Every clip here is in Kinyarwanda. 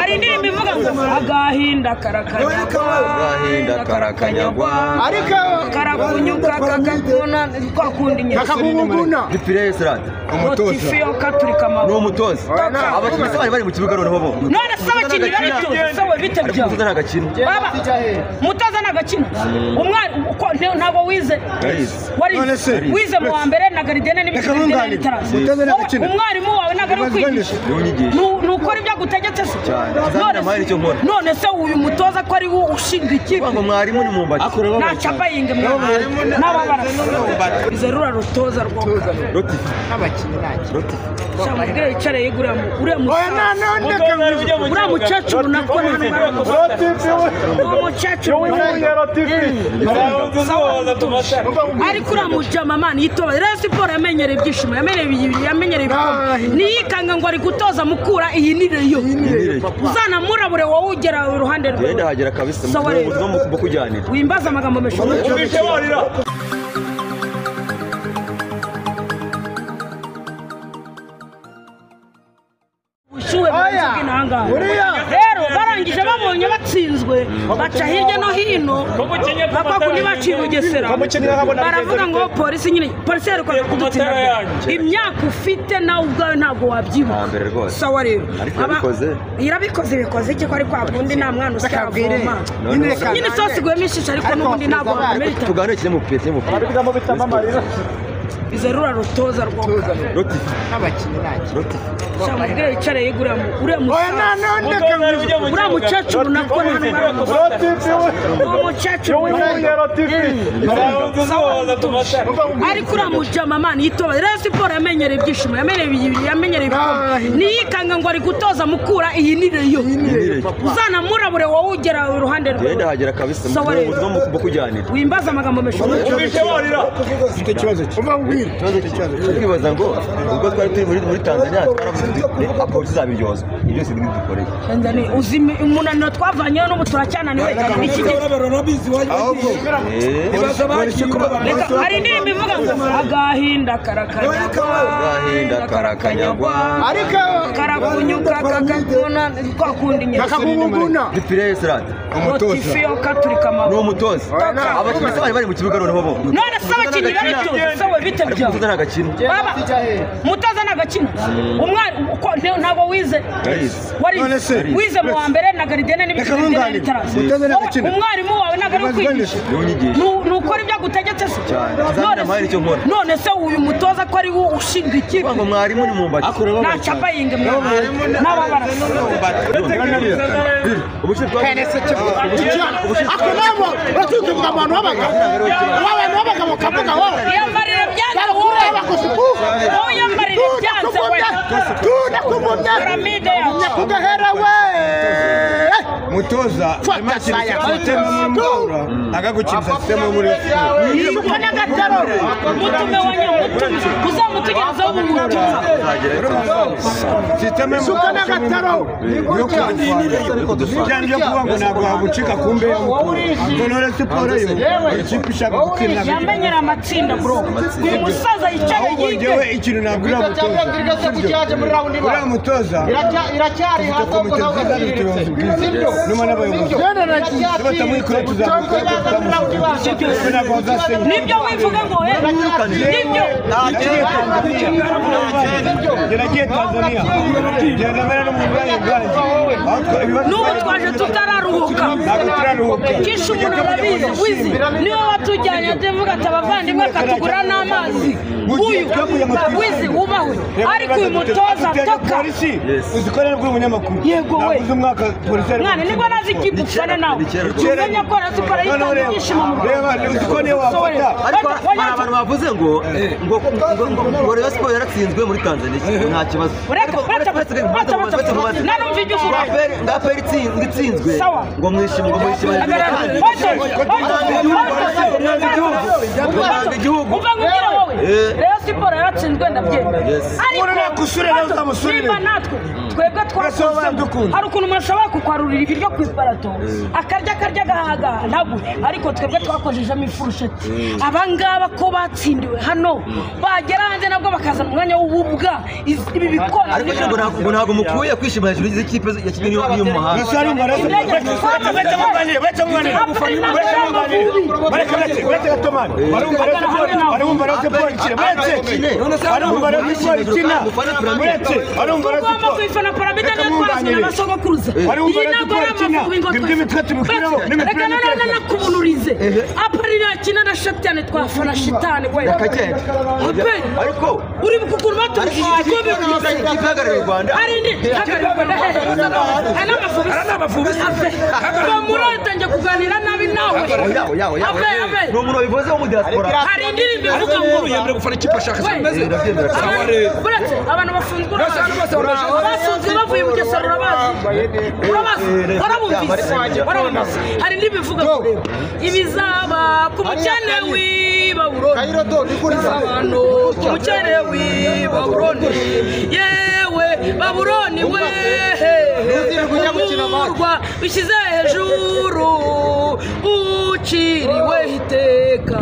hari indirimbo ivuga ngo agahinda karakanyagwa ariko karakunyuka kakakubona kwa kundi nyine kakakuguna Dipire Serate motifiyo katurika ni umutoza abakinnyi bari mu kibuga noneho bo none se abakinnyi baritoza sawe bitebya umutoza nagakino baba mutoza nagakino umwari uko ntabwo wize warize wize mu wa mbere na garidene n'ibitaro bitarazi umwarimu wawe nagari kwigisha nukora ibyo gutegetse se none se uyu mutoza ko ari wo ushinga ikipe ngo mwarimu ni mumbati na chabayinge mwarimu n'ababara izerura rutoza rwo roti abakinnyi naki shamugire icare yigura mu uriya mukecuru nako umukecuru ariko uriya mujama mani yitoba rero siporo yamenyereye ibyishimo yamenyereye niyikanga ngo ari gutoza mukura iyi nireyo uzanamurabure wowe ugera iruhande rwe genda hagera kabisa mu kujyanira wimbaza amagambo mesho rero barangije babonye batsinzwe baca hirya no hino bapfa kundi baciye Bugesera baravuga ngo polisi nyine polisi yarukaga kudutsinda imyaka ufite nawe ubwawe ntabwo wabyibuka sawa rero irabikoze bikoze iki ko ari kwa kundi nta mwana usika avoma nyine sose igwemo ishisha ariko n'ubundi ntabwo wamerita tuganire mu pete mu izerura rutoza rwo roti abakinnyi naki shamugire icare yigura mu uriya mukecuru nako umukecuru ariko uriya mujama mani yitoba rero siporo yamenyereye ibyishimo yamenyereye niyikanga ngo ari gutoza mukura iyi nireyo uzanamurabure wowe ugera iruhande rwe genda hagera kabisa mu kujyanira wimbaza amagambo mesho ikibazo twibaza ngo ubwo twari turi muri Tanzania twaravuze zabiryoza ibyo se dukoreye Tanzania uzime umunaniro twavanyeyo no muturacyananiwe iki hari indirimbo ivuga ngo agahinda karakanyagwa ariko karakunyuka kakakubona kwa kundi nyine kakakuguna Dipire Serate motifiyo katurika ni umutoza abakinnyi bari mu kibuga noneho bo none se abakinnyi baritoza sawe bitebya umutoza nagakino baba mutoza nagakino umwari uko ntabwo wize warize wize mu wa mbere na garidene n'ibitaro bitarazi umwarimu wawe nagari kwigisha nukora ibyo gutegetse se none se uyu mutoza ko ari wo ushinga ikipe ngo mwarimu ni mumbati na chabayinge n'ababara akonamo batuvuga abantu babaga mukavuga wowe yambarira byanze wowe yambarira byanze wowe tunakumunda nyakugahera we mutoza agagukinza sistema muri yuko nagataro mutume wanyamutume uzamutegerezaho umutuza sistema suka nagataro cyane byo kuvuga ngo ntabwo wagucika kumbe none siporo yo ikipe ishaka gukina yamenyera amatsinda bro uyu musaza yicaye yewe ikintu nabwira uriya mutoza iracyari komite nziza n'ubuyobozi bwiza numa n'abayobozi batamwikora nibyo wivuga ngo nibyo yaragiye Tanzania genda mbere no mu Burayi n'ubu twaje tutararuhuka kisha umuntu arabizi wizi niwe watujyanye tuvuga ati abavandimwe akatugura n'amazi uyu wizi wubahwe ariko uyu mutoza toka uzikorera kuri umunyamakuru yego we umwaka polisi mwana nibwo nazi ikipe ufana nawe umenya ko arazikora yitanga ibyishimo mu Rwanda uziko niyo wafata ariko abantu bavuze ngo Rayon Sports yaratsinzwe muri Tanzania nta kibazo nanumva ibyo uvuga nga peri itsinzwe ngo mwishime igihugu uva ngo ugira wowe nawe rero siporo yaratsinzwe ndabyemera niba natwe twebwe twakoze hari ukuntu umuntu ashobora kukwarurira ibiryo ku iparato akarya agahaga ntabwo ariko twebwe twakojejemo ifurusheti abangaba ko batsindiwe hano bagera hanze nabwo bakaza mu mwanya w'ububwa ibi bikora ariko ntabwo mukwiye kwishimira hejuru y'ikipe ya Kigali yo mu mahanga muratangiye kuganira nabi nawe n'umuntu wabivuze wo mu diaspora hari indirimbo ivuga ngo yemere gufana ikipe ashaka kimeze buretse abantu bafunzwe bafunzwe bavuye mu Gesaro barabumvise hari indirimbo ivuga ngo ibizaba ku mukene w'Ibabuloni ku mukene w'Ibabuloni yewe Babuloni we umurwa bishyize hejuru uciriwe iteka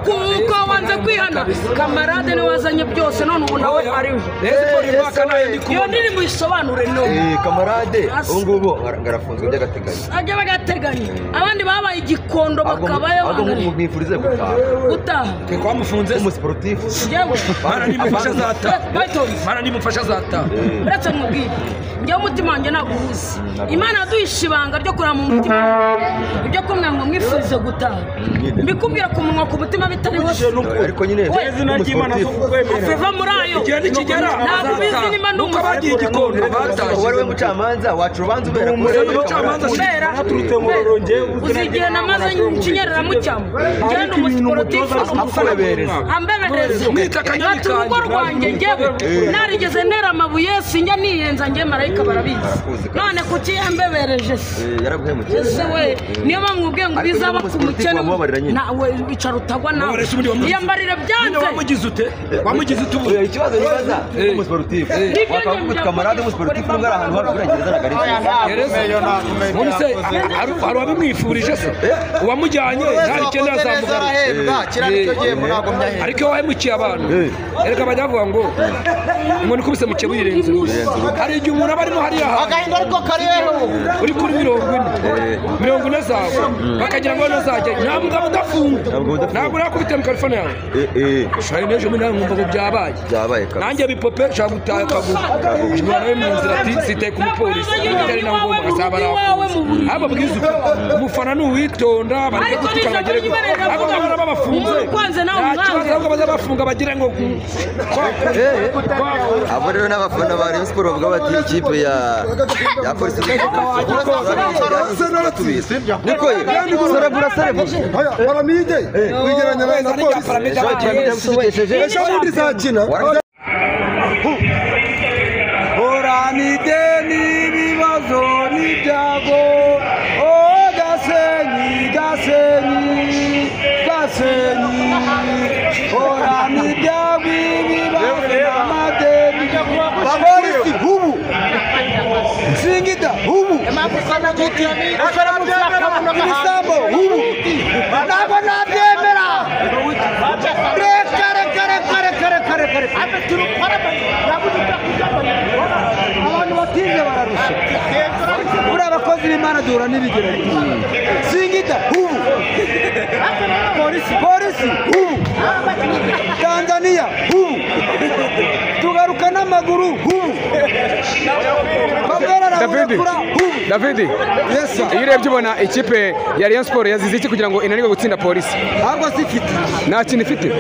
kuko wanze kwihana kamarade niwe wazanye byose none ubu nawe ariwe iyo ndirimbo isobanure none kamarade ubu ngubu ngarafunzwe by'agateganyo ajya bagateganya abandi babaye igikondo bakabayo mwifurize gutaha twamufunze umusportif mara nimufasha zata uretse mubwire njyewe umutima wanjye ntabwo uhuze imana yaduhishe ibanga ryo kureba mu mutima ibyo kumwe ngo mwifurize gutaha mbikubwira ku munwa ku mutima bitari hose ariko nyine izina ry'Imana zo kukwemera ava muri ayo igihe nikigera ntabwo bizi nimba nuko bagiye igikondo batashye wari we mucamanza wacu urubanza ubera umucamanza turutse mu roronge uzi igihe namaze nkinyerera mu cyamo ngenda umusiporutifu ambebereza ati urugo rwanjye njyewe narigeze ntera amabuye sinjya niyenza njye marayika barabizi none kuki yambebereje se we niyo bamwubwiye ngo bizaba ku mukene nawe bicara utagwa nawe iyambarire byanze wamugize ute ubu ikibazo nibaza umusportif wakavuga kamarade umusportif ngara ahantu hari kurengeza nagarije muri se hari wabimwifurije se uwamujyanye ntari kende azamugara ariko wahemukiye abantu erega bajya bavuga ngo umuntu kubise mu cyebu yirenze hari igihe umuntu aba arimo hariya agahinda ariko kariho uri kuri 40 zawe bakagira ngo nazajya nta mugabo udafunga ntabwo nakubita mu telefone yawe shari nejo mwe nkumva ngo byabaye nanjye bipope nshaka gutaha akaguru njye nawe mu nzira ati siteye ku mupolisi bitari na ngomba gasabara aba bwiza umufana n'uwitonda bari gutukana bagere abo ngabo babafunze nta baza bafunga bagire ngo abo rero n'abafana ba Rayon Sport bavuga bati ikipe ya polisi niko serebura baramide wigeranya na polisi ejo bundi zakina oramide n'ibibazo n'ibyago gasenyi oramide w'ibibazo n'amadeni bapolisi hubu Singida hubu ibisambo hubu ntabwo nabyemera kare abantu batize bararusha buriya abakozi b'Imana duhura n'ibigeragezo Singida hubu polisi hubu Tanzania hubu tugaruka n'amaguru hubu Davidi iyo urebye ubona ikipe ya Rayon Sport yazize iki kugira ngo inanirwe gutsinda polisi ntabwo zifite nta kintu ifite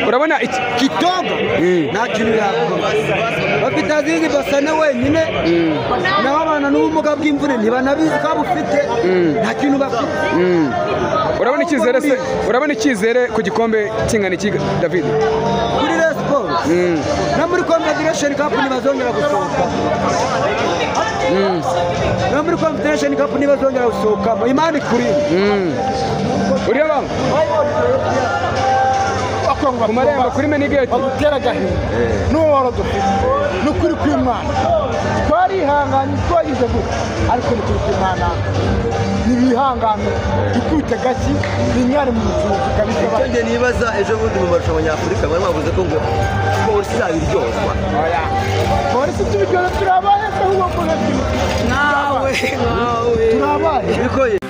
urabona kidogo nta kintu yakora bafite azizi basana wenyine naho abana n'ubumuga bw'imvune ntibanabizi ko bufite nta kintu bafite urabona icyizere ku gikombe kingana iki David kuri Rayon Sport no muri Confederation Cup ntibazongera gusohoka no muri Confederation Cup ntibazongera gusohokamo Imana ikuri uriya banga bitwa ngo ku marembo kuri menigeti badutera agahinda n'uwo waradufite n'ukuri kw'Imana twarihanganye twagize gutya ariko n'ukuri kw'Imana nibihangane dukubita gashyi binyare mu mucuruzi kabisa icyo njye nibaza ejo bundi mu marushanwa nyafurika bari bavuze ko ngo polisi izabiryozwa polisi tubiryoza turabahe se ahubwo mbona nawe turabahe bikoye